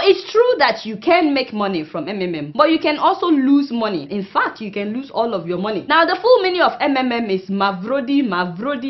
it's true that you can make money from MMM, but you can also lose money. In fact, you can lose all of your money. Now, the full meaning of MMM is Mavrodi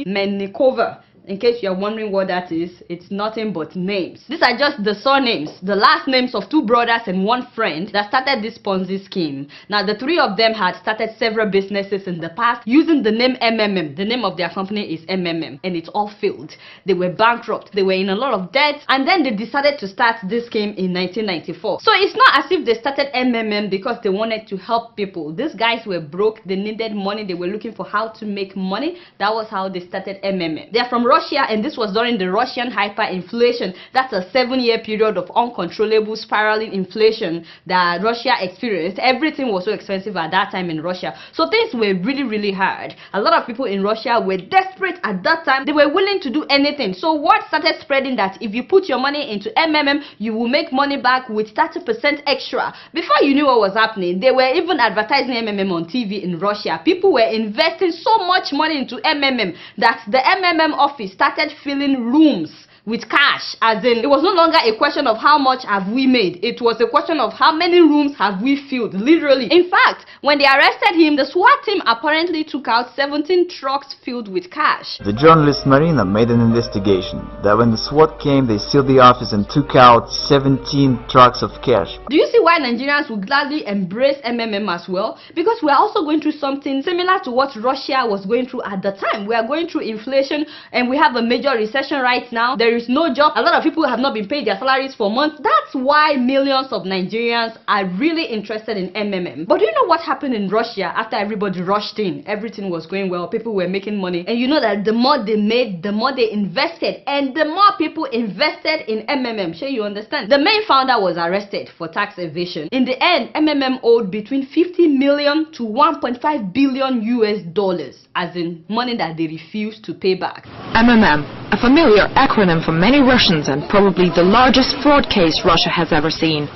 Mennikova. In case you're wondering what that is, it's nothing but names. These are just the surnames, the last names of two brothers and one friend that started this Ponzi scheme. Now, the three of them had started several businesses in the past using the name MMM. The name of their company is MMM, and it all failed. They were bankrupt, they were in a lot of debt, and then they decided to start this scheme in 1994. So it's not as if they started MMM because they wanted to help people. These guys were broke, they needed money, they were looking for how to make money. That was how they started MMM. They're from Russia, and this was during the Russian hyperinflation. That's a 7-year period of uncontrollable spiraling inflation that Russia experienced. Everything was so expensive at that time in Russia, so things were really hard. A lot of people in Russia were desperate at that time. They were willing to do anything. So word started spreading that if you put your money into MMM, you will make money back with 30% extra. Before you knew what was happening, they were even advertising MMM on TV in Russia. People were investing so much money into MMM that the MMM office started filling rooms with cash. As in, it was no longer a question of how much have we made, it was a question of how many rooms have we filled, literally. In fact, when they arrested him, the SWAT team apparently took out 17 trucks filled with cash. The journalist Marina made an investigation that when the SWAT came, they sealed the office and took out 17 trucks of cash. Do you see why Nigerians would gladly embrace MMM as well? Because we are also going through something similar to what Russia was going through at the time. We are going through inflation and we have a major recession right now. There is no job. A lot of people have not been paid their salaries for months. That's why millions of Nigerians are really interested in MMM. But do you know what happened in Russia after everybody rushed in? Everything was going well, people were making money, and you know that the more they made, the more they invested, and the more people invested in MMM. Sure, you understand? The main founder was arrested for tax evasion. In the end, MMM owed between 50 million to 1.5 billion US dollars, as in money that they refused to pay back. MMM, a familiar acronym for many Russians and probably the largest fraud case Russia has ever seen.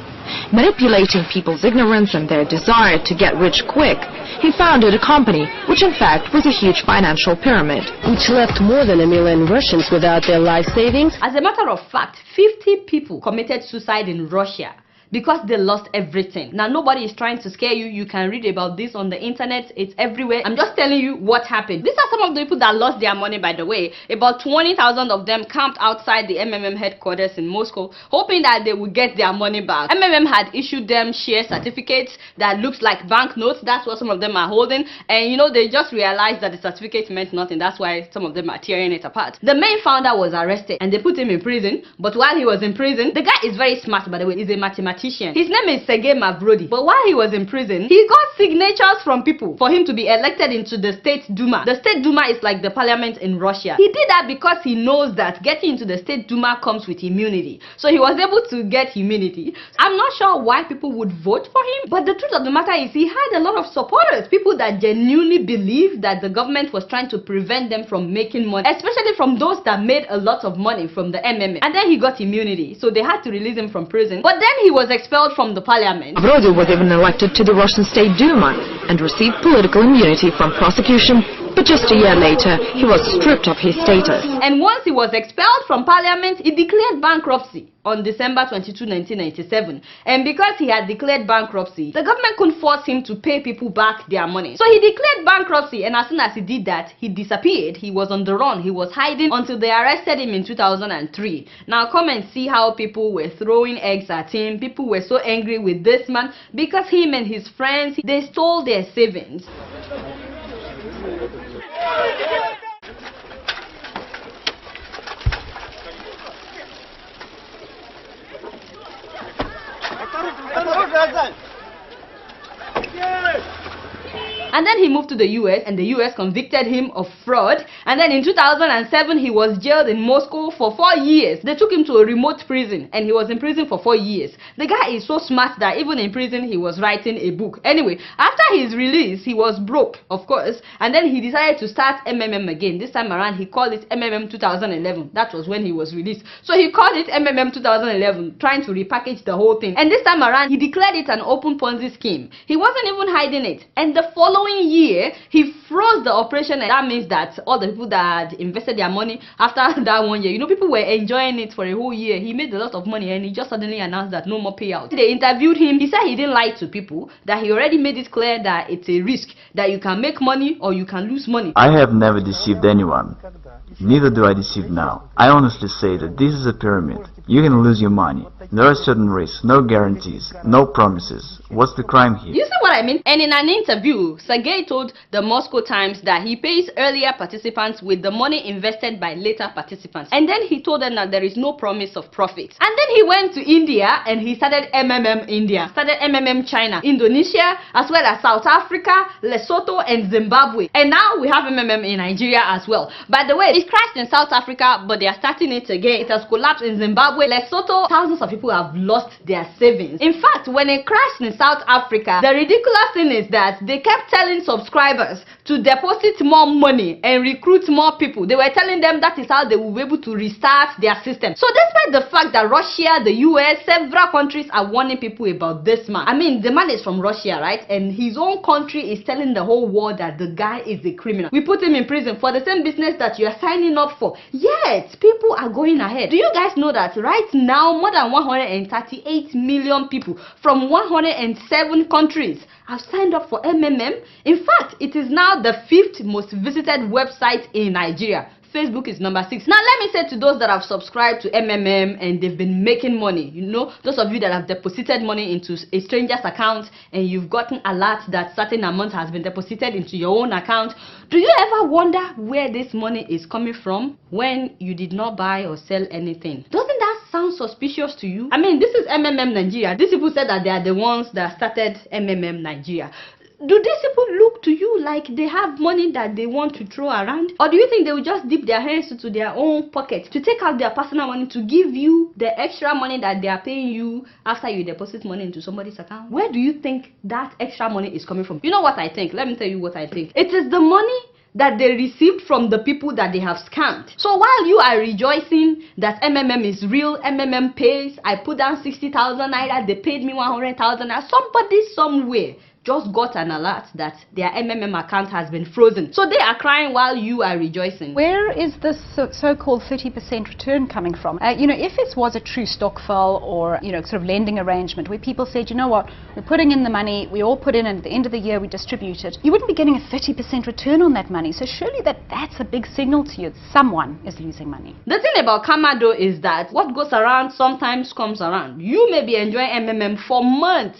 Manipulating people's ignorance and their desire to get rich quick, he founded a company which in fact was a huge financial pyramid, which left more than 1 million Russians without their life savings. As a matter of fact, 50 people committed suicide in Russia because they lost everything. Now, nobody is trying to scare you. You can read about this on the internet. It's everywhere. I'm just telling you what happened. These are some of the people that lost their money, by the way. About 20,000 of them camped outside the MMM headquarters in Moscow, hoping that they would get their money back. MMM had issued them share certificates that looks like banknotes. That's what some of them are holding. And you know, they just realized that the certificate meant nothing. That's why some of them are tearing it apart. The main founder was arrested and they put him in prison. But while he was in prison, the guy is very smart, by the way. He's a mathematician. His name is Sergei Mavrodi. But while he was in prison, he got signatures from people for him to be elected into the State Duma. The State Duma is like the parliament in Russia. He did that because he knows that getting into the State Duma comes with immunity. So he was able to get immunity. I'm not sure why people would vote for him, but the truth of the matter is he had a lot of supporters, people that genuinely believed that the government was trying to prevent them from making money, especially from those that made a lot of money from the MMM. And then he got immunity, so they had to release him from prison. But then he was expelled from the parliament. Mavrodi was even elected to the Russian State Duma and received political immunity from prosecution, but just a year later, he was stripped of his status. And once he was expelled from parliament, he declared bankruptcy on December 22, 1997. And because he had declared bankruptcy, the government couldn't force him to pay people back their money. So he declared bankruptcy, and as soon as he did that, he disappeared. He was on the run. He was hiding until they arrested him in 2003. Now come and see how people were throwing eggs at him. People were so angry with this man because him and his friends, they stole their savings. And then he moved to the US, and the US convicted him of fraud. And then in 2007, he was jailed in Moscow for 4 years. They took him to a remote prison, and he was in prison for 4 years. The guy is so smart that even in prison, he was writing a book. Anyway, after his release, he was broke, of course. And then he decided to start MMM again. This time around, he called it MMM 2011. That was when he was released. So he called it MMM 2011, trying to repackage the whole thing. And this time around, he declared it an open Ponzi scheme. He wasn't even hiding it. And the following following year, he froze the operation, and that means that all the people that had invested their money after that 1 year, you know, people were enjoying it for a whole year. He made a lot of money, and he just suddenly announced that no more payout. They interviewed him. He said he didn't lie to people, that he already made it clear that it's a risk, that you can make money or you can lose money. I have never deceived anyone. Neither do I deceive now. I honestly say that this is a pyramid. You can lose your money. There are certain risks, no guarantees, no promises. What's the crime here? You see what I mean? And in an interview, Sergey told the Moscow Times that he pays earlier participants with the money invested by later participants. And then he told them that there is no promise of profit. And then he went to India and he started MMM India, started MMM China, Indonesia, as well as South Africa, Lesotho, and Zimbabwe. And now we have MMM in Nigeria as well. By the way, it crashed in South Africa, but they are starting it again. It has collapsed in Zimbabwe. Lesotho, thousands of people have lost their savings. In fact, when it crashed in South Africa, the ridiculous thing is that they kept telling subscribers to deposit more money and recruit more people. They were telling them that is how they will be able to restart their system. So despite the fact that Russia, the US, several countries are warning people about this man. I mean, the man is from Russia, right? And his own country is telling the whole world that the guy is a criminal. We put him in prison for the same business that you are signing up for. Yet, people are going ahead. Do you guys know that right now, more than 138 million people from 107 countries have signed up for MMM? In fact, it is now the 5th most visited website in Nigeria. Facebook is number 6. Now let me say to those that have subscribed to MMM and they've been making money, you know, those of you that have deposited money into a stranger's account and you've gotten alert that certain amount has been deposited into your own account, do you ever wonder where this money is coming from when you did not buy or sell anything? Doesn't that sound suspicious to you? I mean, this is MMM Nigeria. These people said that they are the ones that started MMM Nigeria. Do these people look to you like they have money that they want to throw around? Or do you think they will just dip their hands into their own pocket to take out their personal money to give you the extra money that they are paying you after you deposit money into somebody's account? Where do you think that extra money is coming from? You know what I think? Let me tell you what I think. It is the money that they received from the people that they have scammed. So while you are rejoicing that MMM is real, MMM pays, I put down 60,000 naira, they paid me 100,000 naira, somebody somewhere just got an alert that their MMM account has been frozen. So they are crying while you are rejoicing. Where is this so-called 30% return coming from? You know, if it was a true stokvel or, you know, sort of lending arrangement where people said, you know what, we're putting in the money, we all put in, and at the end of the year we distribute it, you wouldn't be getting a 30% return on that money. So surely that's a big signal to you that someone is losing money. The thing about karma though is that what goes around sometimes comes around. You may be enjoying MMM for months,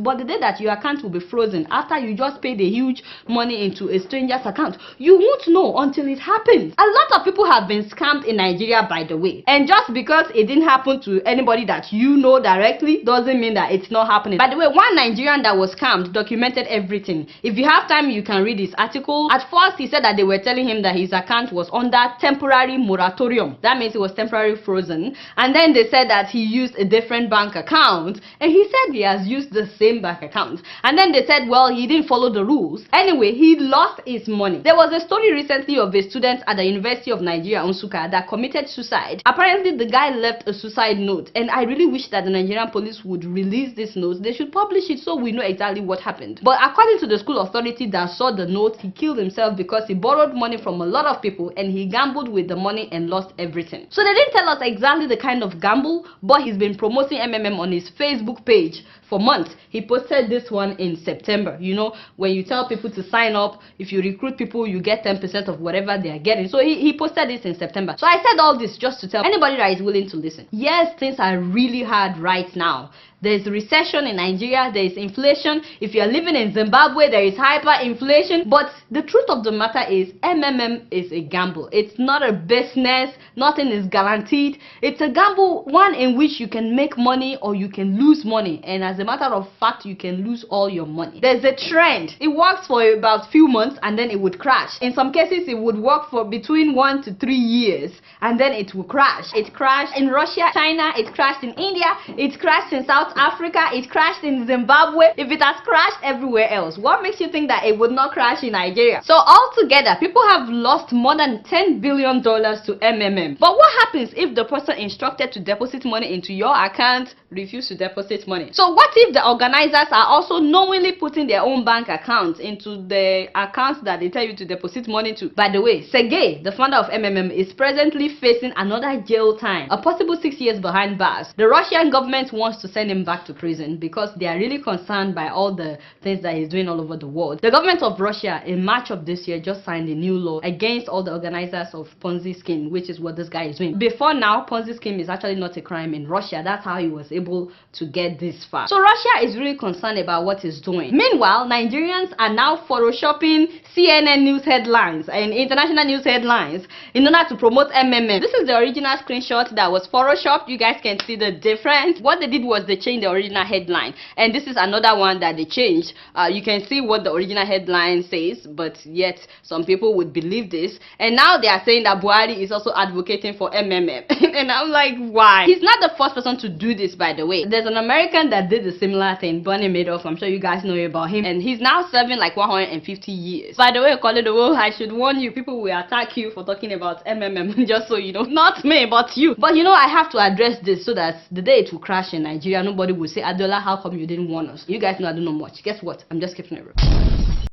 but the day that your account will be frozen after you just paid a huge money into a stranger's account, you won't know until it happens. A lot of people have been scammed in Nigeria, by the way, and just because it didn't happen to anybody that you know directly doesn't mean that it's not happening. By the way, one Nigerian that was scammed documented everything. If you have time, you can read his article. At first he said that they were telling him that his account was under temporary moratorium. That means it was temporarily frozen. And then they said that he used a different bank account, and he said he has used the same bank account. And then they said, well, he didn't follow the rules. Anyway, he lost his money. There was a story recently of a student at the University of Nigeria, Nsukka, that committed suicide. Apparently, the guy left a suicide note, and I really wish that the Nigerian police would release this note. They should publish it so we know exactly what happened. But according to the school authority that saw the note, he killed himself because he borrowed money from a lot of people and he gambled with the money and lost everything. So they didn't tell us exactly the kind of gamble, but he's been promoting MMM on his Facebook page for months. He posted this one in September. You know, when you tell people to sign up, if you recruit people, you get 10% of whatever they are getting. So he posted this in September. So I said all this just to tell anybody that is willing to listen. Yes, things are really hard right now. There's recession in Nigeria, there is inflation. If you're living in Zimbabwe, there is hyperinflation. But the truth of the matter is, MMM is a gamble. It's not a business. Nothing is guaranteed. It's a gamble, one in which you can make money or you can lose money. And as a matter of fact, you can lose all your money. There's a trend. It works for about a few months and then it would crash. In some cases, it would work for between 1 to 3 years and then it will crash. It crashed in Russia, China, it crashed in India, it crashed in South Africa, it crashed in Zimbabwe. If it has crashed everywhere else, what makes you think that it would not crash in Nigeria? So altogether, people have lost more than $10 billion to MMM. But what happens if the person instructed to deposit money into your account refuse to deposit money? So what if the organizers are also knowingly putting their own bank accounts into the accounts that they tell you to deposit money to? By the way, Sergey, the founder of MMM, is presently facing another jail time, a possible 6 years behind bars. The Russian government wants to send him back to prison because they are really concerned by all the things that he's doing all over the world. The government of Russia in March of this year just signed a new law against all the organizers of Ponzi scheme, which is what this guy is doing. Before now, Ponzi scheme is actually not a crime in Russia. That's how he was able to get this far. So Russia is really concerned about what he's doing. Meanwhile, Nigerians are now photoshopping CNN news headlines and international news headlines in order to promote MMM. This is the original screenshot that was photoshopped. You guys can see the difference. What they did was they changed the original headline, and this is another one that they changed. You can see what the original headline says, but yet some people would believe this, and now they are saying that Buhari is also advocating for MMM. And I'm like, why? He's not the first person to do this, by the way. There's an American that did a similar thing, Bernie Madoff. I'm sure you guys know about him, and he's now serving like 150 years. By the way, Koledo, I should warn you, people will attack you for talking about MMM, just so you know. Not me, but you. But you know, I have to address this so that the day it will crash in Nigeria, nobody will say, Adola, how come you didn't warn us? You guys know I don't know much. Guess what? I'm just keeping it real.